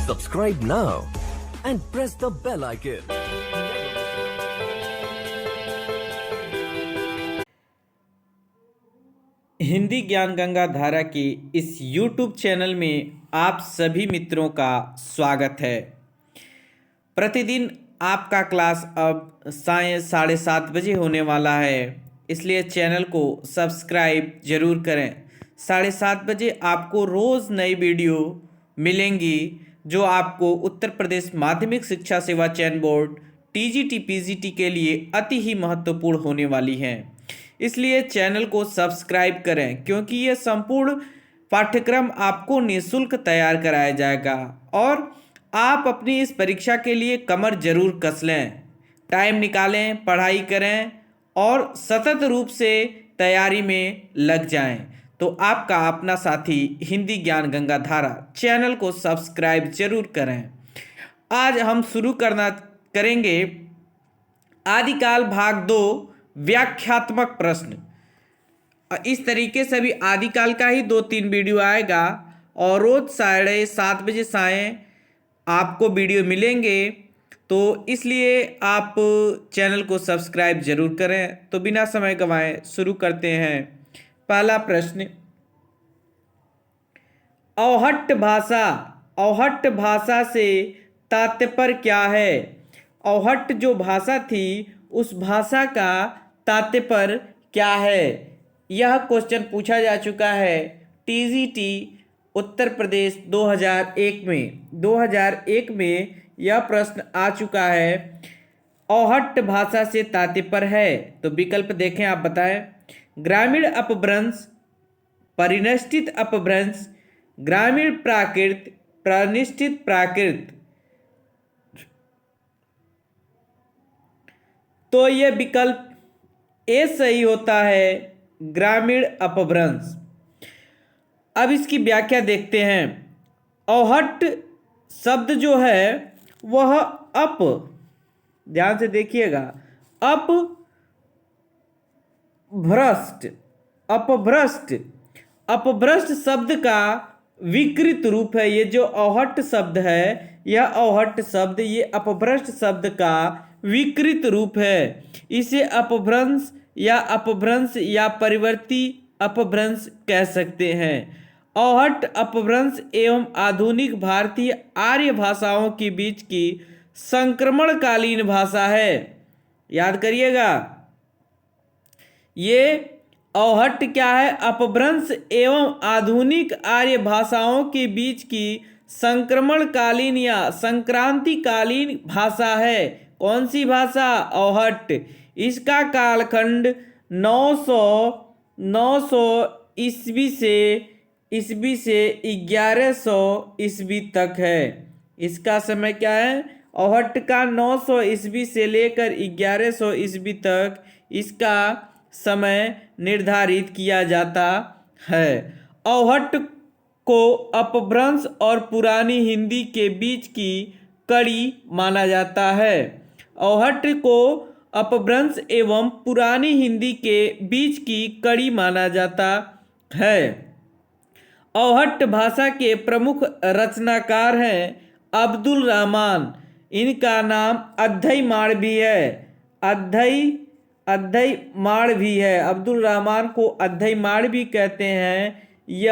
Subscribe now and press the bell icon. Hindi ज्ञान गंगा धारा के इस YouTube चैनल में आप सभी मित्रों का स्वागत है। प्रतिदिन आपका क्लास अब 7:30 होने वाला है, इसलिए चैनल को सब्सक्राइब जरूर करें। 7:30 आपको रोज़ नई वीडियो मिलेंगी जो आपको उत्तर प्रदेश माध्यमिक शिक्षा सेवा चयन बोर्ड TGT PGT के लिए अति ही महत्वपूर्ण होने वाली हैं। इसलिए चैनल को सब्सक्राइब करें, क्योंकि ये संपूर्ण पाठ्यक्रम आपको निःशुल्क तैयार कराया जाएगा और आप अपनी इस परीक्षा के लिए कमर जरूर कस लें। टाइम निकालें, पढ़ाई करें और सतत रूप से तैयारी में लग जाएं। तो आपका अपना साथी हिंदी ज्ञान गंगा धारा चैनल को सब्सक्राइब जरूर करें। आज हम शुरू करेंगे आदिकाल भाग 2 व्याख्यात्मक प्रश्न। इस तरीके से भी आदिकाल का ही 2-3 वीडियो आएगा और रोज 7:30 सायं आपको वीडियो मिलेंगे। तो इसलिए आप चैनल को सब्सक्राइब जरूर करें। तो बिना समय गंवाए शुरू करते हैं। पहला प्रश्न, औहट्ट भाषा। औहट्ट भाषा से तात्पर्य क्या है? औहट्ट जो भाषा थी उस भाषा का तात्पर्य क्या है? यह क्वेश्चन पूछा जा चुका है TGT उत्तर प्रदेश 2001 में यह प्रश्न आ चुका है। औहट्ट भाषा से तात्पर्य है, तो विकल्प देखें, आप बताएं। ग्रामीण अपभ्रंश, परिनिष्ठित अपभ्रंश, ग्रामीण प्राकृत, परिनिष्ठित प्राकृत। तो यह विकल्प ए सही होता है, ग्रामीण अपभ्रंश। अब इसकी व्याख्या देखते हैं। औहट्ट शब्द जो है वह ध्यान से देखिएगा, अपभ्रष्ट शब्द का विकृत रूप है। ये जो औहट्ट शब्द है, यह औहट्ट शब्द ये अपभ्रष्ट शब्द का विकृत रूप है। इसे अपभ्रंश या परिवर्ती अपभ्रंश कह सकते हैं। औहट्ट अपभ्रंश एवं आधुनिक भारतीय आर्य भाषाओं के बीच की संक्रमणकालीन भाषा है। याद करिएगा, ये औहट्ट क्या है? अपभ्रंश एवं आधुनिक आर्य भाषाओं के बीच की संक्रमणकालीन या संक्रांतिकालीन भाषा है। कौन सी भाषा? औहट्ट। इसका कालखंड 900 ईस्वी से 1100 ईस्वी तक है। इसका समय क्या है? औहट्ट का 900 ईस्वी से लेकर 1100 ईस्वी तक इसका समय निर्धारित किया जाता है। औहट्ट को अपभ्रंश और पुरानी हिंदी के बीच की कड़ी माना जाता है। औहट्ट को अपभ्रंश एवं पुरानी हिंदी के बीच की कड़ी माना जाता है। औहट्ट भाषा के प्रमुख रचनाकार हैं अब्दुल रहमान। इनका नाम अद्दई-माड़ भी है। अद्दई-माड़ भी है। अब्दुल रहमान को अद्दई-माड़ भी कहते हैं। ये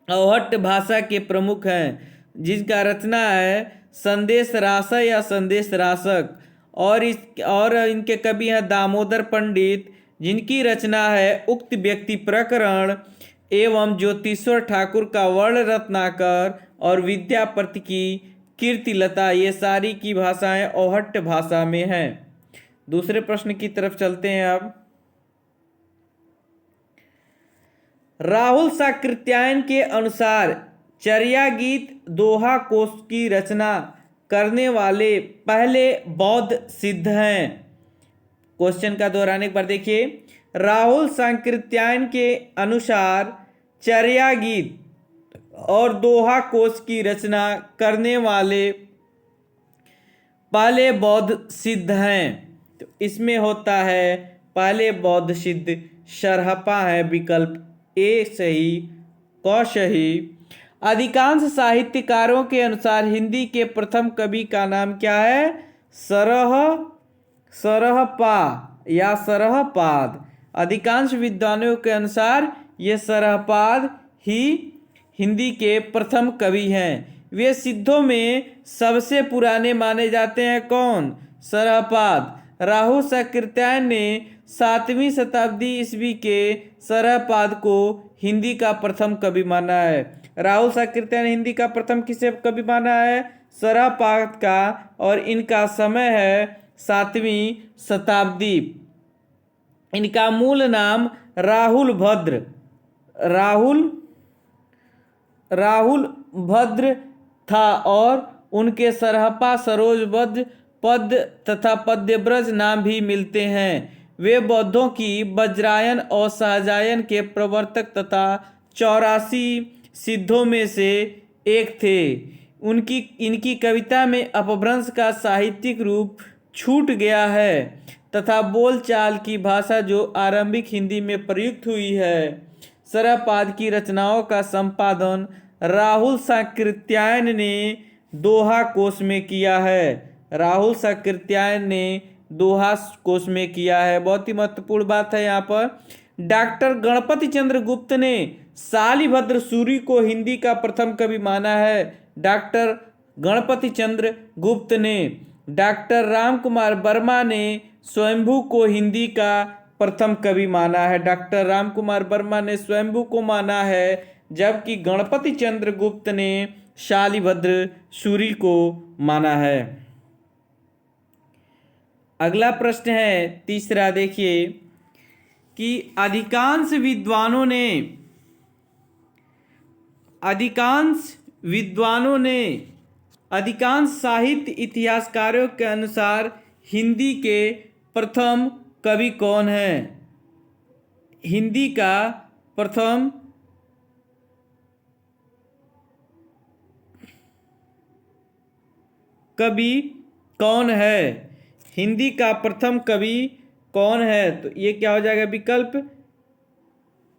औहट्ट भाषा के प्रमुख हैं, जिसका रचना है संदेश रासय या संदेश रासक। और इनके कवि हैं दामोदर पंडित, जिनकी रचना है उक्त व्यक्ति प्रकरण एवं ज्योतिश्वर ठाकुर का वर्ण रत्नाकर और विद्यापति की कीर्तिलता। ये सारी की भाषाएं औहट्ट भाषा में हैं। दूसरे प्रश्न की तरफ चलते हैं। अब राहुल साकृत्यायन के अनुसार चर्या गीत दोहा कोश की रचना करने वाले पहले बौद्ध सिद्ध हैं। क्वेश्चन का दोहराने एक बार देखिए। राहुल साकृत्यायन के अनुसार चर्या गीत और दोहा कोश की रचना करने वाले पहले बौद्ध सिद्ध हैं। तो इसमें होता है पहले बौद्ध सिद्ध सरहपा है, विकल्प ए सही, क सही। अधिकांश साहित्यकारों के अनुसार हिंदी के प्रथम कवि का नाम क्या है? सरहपा या सरहपाद। अधिकांश विद्वानों के अनुसार ये सरहपाद ही हिंदी के प्रथम कवि हैं। वे सिद्धों में सबसे पुराने माने जाते हैं। कौन? सरहपाद। राहु शाकृत्यायन ने 7वीं शताब्दी ईस्वी के सरहपाद को हिंदी का प्रथम कवि माना है। राहु शाकृत्यायन हिंदी का प्रथम किसे कवि माना है? सरहपाद का, और इनका समय है 7वीं शताब्दी। इनका मूल नाम राहुल भद्र था और उनके सरहपा, सरोजबद्ध, पद तथा पद्यव्रज नाम भी मिलते हैं। वे बौद्धों की वज्रायन और सहजायन के प्रवर्तक तथा 84 सिद्धों में से एक थे। इनकी कविता में अपभ्रंश का साहित्यिक रूप छूट गया है तथा बोलचाल की भाषा जो आरंभिक हिंदी में प्रयुक्त हुई है। सरहपाद की रचनाओं का संपादन राहुल शाकृत्यायन ने दोहा कोश में किया है। राहुल शाकृत्यायन ने दोहा कोश में किया है। बहुत ही महत्वपूर्ण बात है यहाँ पर। डॉक्टर गणपति चंद्र गुप्त ने शालिभद्र सूरी को हिंदी का प्रथम कवि माना है। डॉक्टर गणपति चंद्र गुप्त ने। डॉक्टर राम कुमार वर्मा ने स्वयंभू को हिंदी का प्रथम कवि माना है। डॉक्टर राम कुमार वर्मा ने स्वयंभू को माना है, जबकि गणपति चंद्र गुप्त ने शालिभद्र सूरी को माना है। अगला प्रश्न है तीसरा, देखिए कि अधिकांश साहित्य इतिहासकारों के अनुसार हिंदी के प्रथम कवि कौन है? हिंदी का प्रथम कवि कौन है? हिंदी का प्रथम कवि कौन है? तो ये क्या हो जाएगा? विकल्प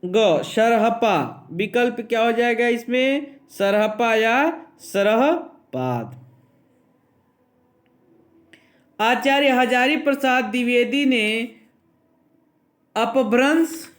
ग, सरहपा। विकल्प क्या हो जाएगा इसमें? सरहपा या सरहपाद। आचार्य हजारी प्रसाद द्विवेदी ने अपभ्रंश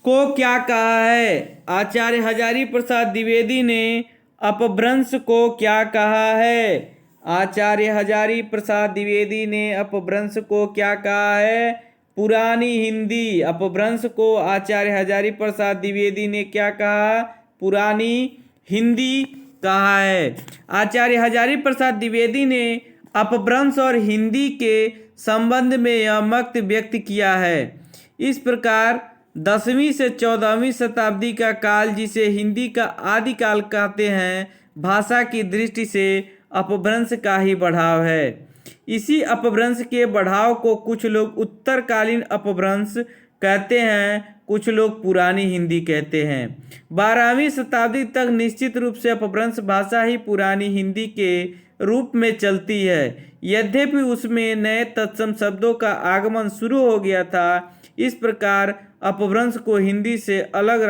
को क्या कहा है? आचार्य हजारी प्रसाद द्विवेदी ने अपभ्रंश को क्या कहा है? आचार्य हजारी प्रसाद द्विवेदी ने अपभ्रंश को क्या कहा है? पुरानी हिंदी। अपभ्रंश को आचार्य हजारी प्रसाद द्विवेदी ने क्या कहा? पुरानी हिंदी कहा है। आचार्य हजारी प्रसाद द्विवेदी ने अपभ्रंश और हिंदी के संबंध में यह मत व्यक्त किया है। इस प्रकार 10वीं से 14वीं शताब्दी का काल, जिसे हिंदी का आदिकाल कहते हैं, भाषा की दृष्टि से अपभ्रंश का ही बढ़ाव है। इसी अपभ्रंश के बढ़ाव को कुछ लोग उत्तरकालीन अपभ्रंश कहते हैं, कुछ लोग पुरानी हिंदी कहते हैं। 12वीं शताब्दी तक निश्चित रूप से अपभ्रंश भाषा ही पुरानी हिंदी के रूप में चलती है। यद्यपि उसमें नए तत्सम शब्दों का आगमन शुरू हो गया था। इस प्रकार अपभ्रंश को हिंदी से अलग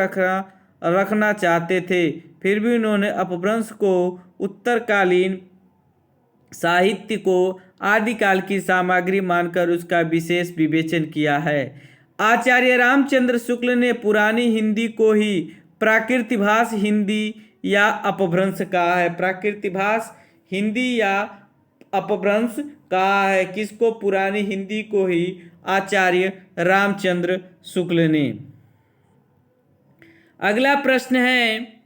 रखना चाहते थे, फिर भी उन्होंने अपभ्रंश को उत्तरकालीन साहित्य को आदिकाल की सामग्री मानकर उसका विशेष विवेचन किया है। आचार्य रामचंद्र शुक्ल ने पुरानी हिंदी को ही प्राकृतभाष हिंदी या अपभ्रंश कहा है। प्राकृतभाष हिंदी या अपभ्रंश कहा है। किसको? पुरानी हिंदी को ही आचार्य रामचंद्र शुक्ल ने। अगला प्रश्न है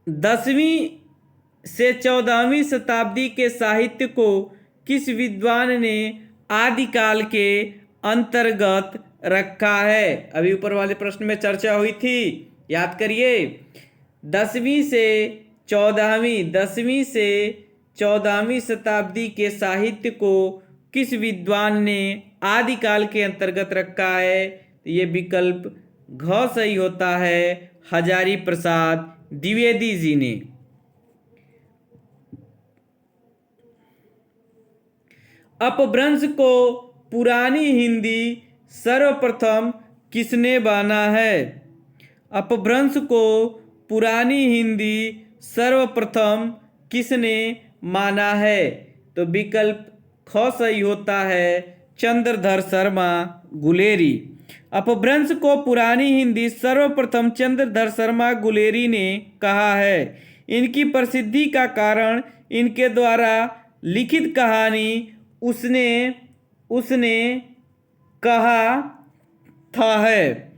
10वीं से 14वीं शताब्दी के साहित्य को किस विद्वान ने आदिकाल के अंतर्गत रखा है? अभी ऊपर वाले प्रश्न में चर्चा हुई थी, याद करिए। 10वीं से 14वीं शताब्दी के साहित्य को किस विद्वान ने आदिकाल के अंतर्गत रखा है? तो ये विकल्प घ सही होता है, हजारी प्रसाद द्विवेदी जी ने। अपभ्रंश को पुरानी हिंदी सर्वप्रथम किसने बाना है? अपभ्रंश को पुरानी हिंदी सर्वप्रथम किसने माना है? तो विकल्प ख सही होता है, चंद्रधर शर्मा गुलेरी। अपभ्रंश को पुरानी हिंदी सर्वप्रथम चंद्रधर शर्मा गुलेरी ने कहा है। इनकी प्रसिद्धि का कारण इनके द्वारा लिखित कहानी उसने कहा था है।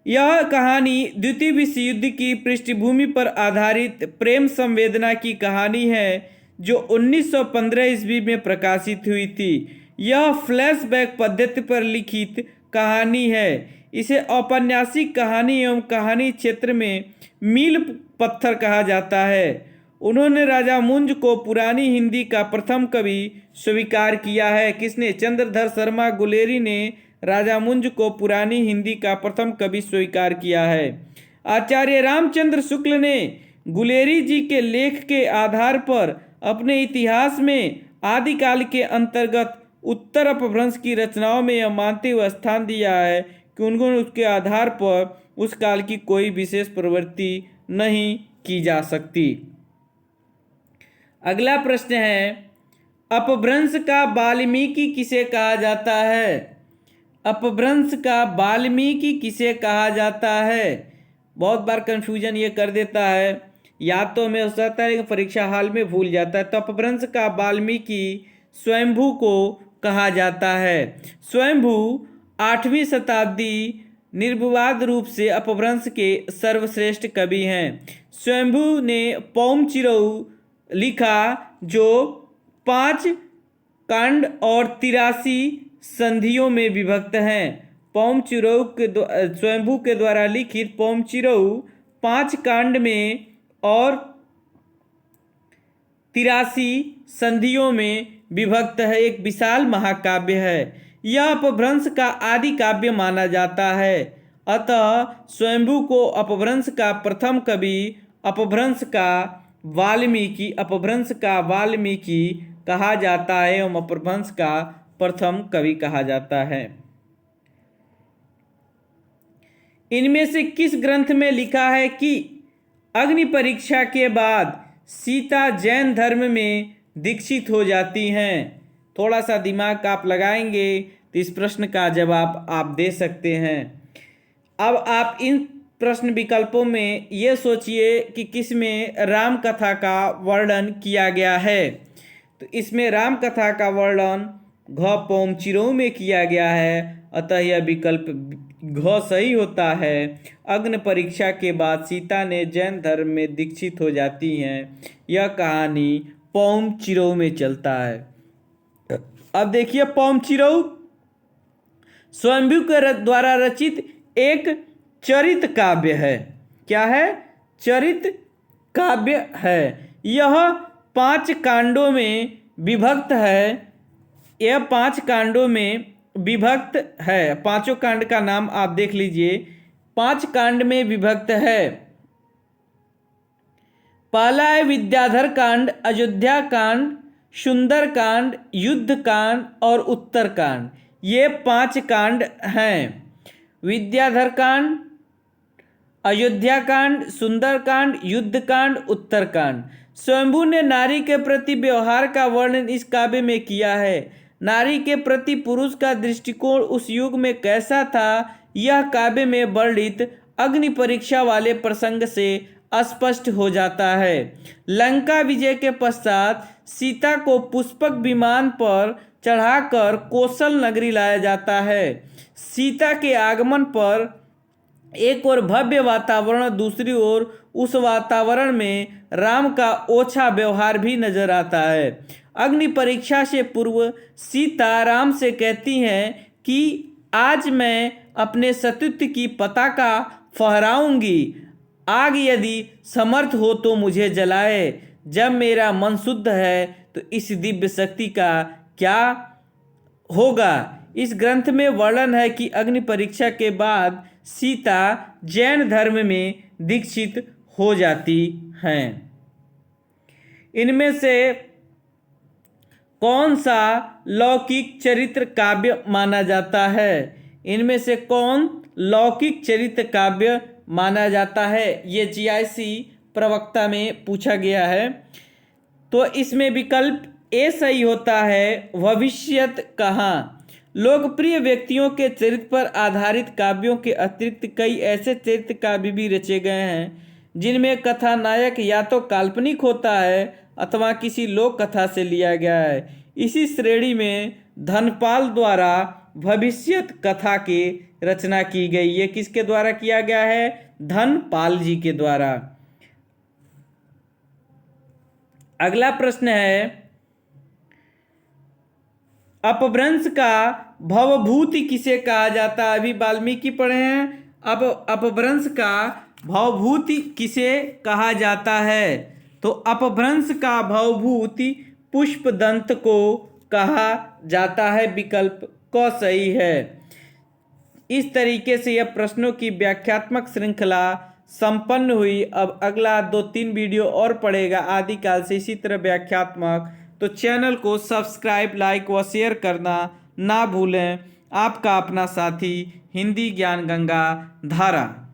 यह कहानी द्वितीय विश्व युद्ध की पृष्ठभूमि पर आधारित प्रेम संवेदना की कहानी है जो 1915 ईस्वी में प्रकाशित हुई थी। यह फ्लैशबैक पद्धति पर लिखित कहानी है। इसे औपन्यासिक कहानी एवं कहानी क्षेत्र में मील पत्थर कहा जाता है। उन्होंने राजा मुंज को पुरानी हिंदी का प्रथम कवि स्वीकार किया है। किसने? चंद्रधर शर्मा गुलेरी ने राजा मुंज को पुरानी हिंदी का प्रथम कवि स्वीकार किया है। आचार्य रामचंद्र शुक्ल ने गुलेरी जी के लेख के आधार पर अपने इतिहास में आदिकाल के अंतर्गत उत्तर अपभ्रंश की रचनाओं में यह मानते हुए स्थान दिया है कि उन्होंने उसके आधार पर उस काल की कोई विशेष प्रवृत्ति नहीं की जा सकती। अगला प्रश्न है, अपभ्रंश का वाल्मीकि किसे कहा जाता है? अपभ्रंश का वाल्मीकि किसे कहा जाता है? बहुत बार कंफ्यूजन ये कर देता है, या तो में हो सकता है परीक्षा हाल में भूल जाता है। तो अपभ्रंश का वाल्मीकि स्वयंभू को कहा जाता है। स्वयंभू 8वीं शताब्दी निर्विवाद रूप से अपभ्रंश के सर्वश्रेष्ठ कवि हैं। स्वयंभू ने पौम चिरऊ लिखा जो 5 कांड और 83 संधियों में विभक्त हैं। पौम चिरऊ के स्वयंभू के द्वारा लिखित पौम चिरऊ 5 कांड में और 83 संधियों में विभक्त है। एक विशाल महाकाव्य है। यह अपभ्रंश का आदि काव्य माना जाता है। अतः स्वयंभू को अपभ्रंश का प्रथम कवि, अपभ्रंश का वाल्मीकि कहा जाता है एवं अपभ्रंश का प्रथम कवि कहा जाता है। इनमें से किस ग्रंथ में लिखा है कि अग्नि परीक्षा के बाद सीता जैन धर्म में दीक्षित हो जाती हैं? थोड़ा सा दिमाग आप लगाएंगे तो इस प्रश्न का जवाब आप दे सकते हैं। अब आप इन प्रश्न विकल्पों में ये सोचिए कि किस में राम कथा का वर्णन किया गया है। तो इसमें राम कथा का वर्णन घ पौम चिरऊ में किया गया है। अतः यह विकल्प घ सही होता है। अग्नि परीक्षा के बाद सीता ने जैन धर्म में दीक्षित हो जाती हैं। यह कहानी पौम चिरऊ में चलता है। अब देखिए, पौम चिरऊ स्वयंभू के द्वारा रचित एक चरित काव्य है। क्या है? चरित काव्य है। यह 5 कांडों में विभक्त है। यह 5 कांडों में विभक्त है। पांचों कांड का नाम आप देख लीजिए। 5 कांड में विभक्त है। पहला है विद्याधर कांड, अयोध्या कांड, सुंदर कांड, युद्ध कांड और उत्तर कांड। ये 5 कांड हैं। विद्याधर कांड, अयोध्या कांड, सुंदर कांड, युद्ध कांड, उत्तर कांड। स्वयंभू ने नारी के प्रति व्यवहार का वर्णन इस काव्य में किया है। नारी के प्रति पुरुष का दृष्टिकोण उस युग में कैसा था, यह काव्य में वर्णित अग्नि परीक्षा वाले प्रसंग से स्पष्ट हो जाता है। लंका विजय के पश्चात सीता को पुष्पक विमान पर चढ़ाकर कौशल नगरी लाया जाता है। सीता के आगमन पर एक ओर भव्य वातावरण, दूसरी ओर उस वातावरण में राम का ओछा व्यवहार भी नजर आता है। अग्नि परीक्षा से पूर्व सीता राम से कहती हैं कि आज मैं अपने सतीत्व की पताका फहराऊंगी। आग यदि समर्थ हो तो मुझे जलाए। जब मेरा मन शुद्ध है तो इस दिव्य शक्ति का क्या होगा। इस ग्रंथ में वर्णन है कि अग्नि परीक्षा के बाद सीता जैन धर्म में दीक्षित हो जाती हैं। इनमें से कौन सा लौकिक चरित्र काव्य माना जाता है? इनमें से कौन लौकिक चरित्र काव्य माना जाता है? ये जीआईसी प्रवक्ता में पूछा गया है। तो इसमें विकल्प ए सही होता है, भविष्यत कहाँ। लोकप्रिय व्यक्तियों के चरित्र पर आधारित काव्यों के अतिरिक्त कई ऐसे चरित्र काव्य भी रचे गए हैं जिनमें कथानायक या तो काल्पनिक होता है अथवा किसी लोक कथा से लिया गया है। इसी श्रेणी में धनपाल द्वारा भविष्यत कथा की रचना की गई। ये किसके द्वारा किया गया है? धनपाल जी के द्वारा। अगला प्रश्न है, अपभ्रंश का भवभूति किसे कहा जाता है? अभी वाल्मीकि पढ़े हैं, अब अपभ्रंश का भवभूति किसे कहा जाता है? तो अपभ्रंश का भवभूति पुष्पदंत को कहा जाता है। विकल्प क सही है। इस तरीके से यह प्रश्नों की व्याख्यात्मक श्रृंखला संपन्न हुई। अब अगला 2-3 वीडियो और पड़ेगा आदिकाल से इसी तरह व्याख्यात्मक। तो चैनल को सब्सक्राइब, लाइक व शेयर करना ना भूलें। आपका अपना साथी हिंदी ज्ञान गंगा धारा।